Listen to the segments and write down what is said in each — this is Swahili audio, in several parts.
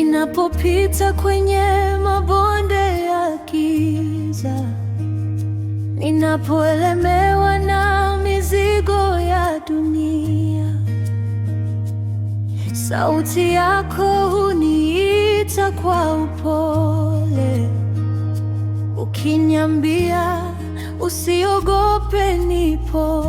Ninapopita kwenye mabonde ya giza, ninapoelemewa na mizigo ya dunia, sauti yako huniita kwa upole, ukiniambia usiogope, nipo.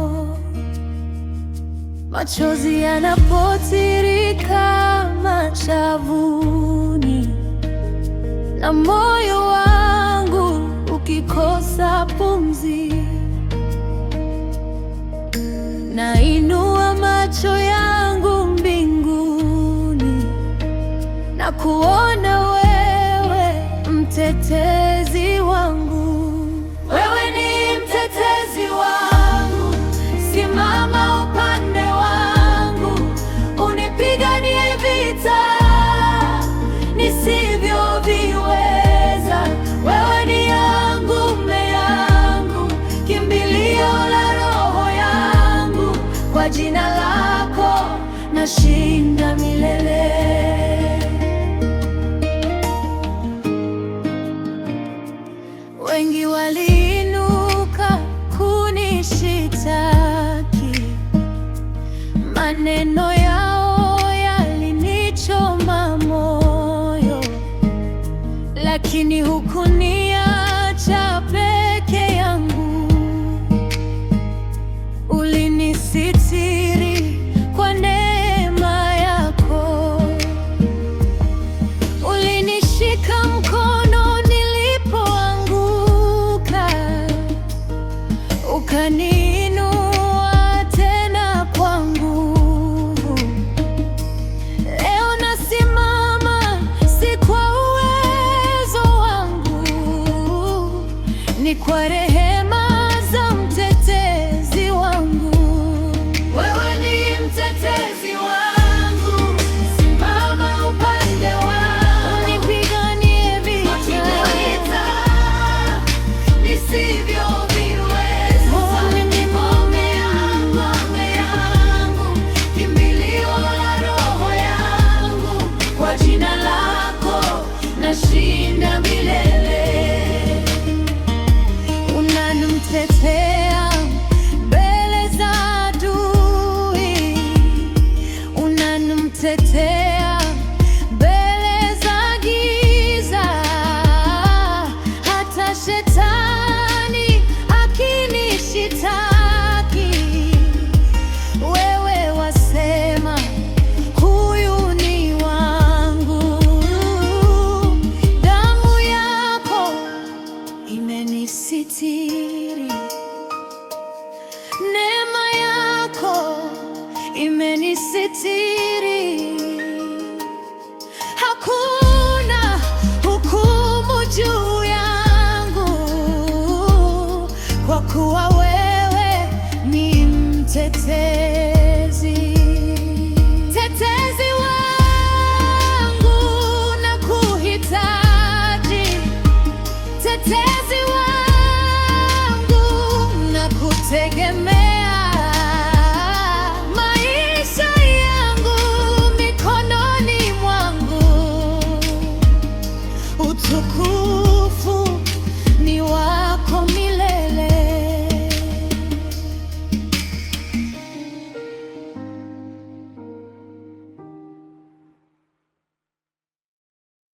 Machozi yanapotiririka machavuni na moyo wangu ukikosa pumzi, nainua macho yangu mbinguni na kuona wewe, mtetezi wangu. Wewe ni mtetezi wangu, simama upande wangu, unipiganie vita nisivyoviweza. Wewe ni yangu, ngome yangu, kimbilio la roho yangu, kwa jina lako nashinda milele. Wengi waliinuka kunishitaki, maneno yao yalinichoma moyo, lakini hukuniacha peke yangu. Ulinisitiri kwa neema yako, ulinishika mkono nilipoanguka, ukaniinua tena kwa nguvu. Leo nasimama si kwa uwezo wangu, ni kwa rehema za mtetezi wangu. Wewe ni mtetezi wangu, simama upande wangu, unipiganie vita nisivyoviweza. Wewe ni ngome yangu, kimbilio la roho yangu, kwa jina lako nashinda milele. Unanitetea mbele za adui, unanitetea mbele za giza, hata shetani akinishitaki, wewe wasema huyu ni wangu. Damu yako imenisitiri, neema yako imenisitiri. Hakuna hukumu juu yangu, kwa kuwa wewe ni mtetezi. Tetezi wangu nakuhitaji, tetezi wangu nakutegemea. Maisha yangu mikononi mwangu, utukufu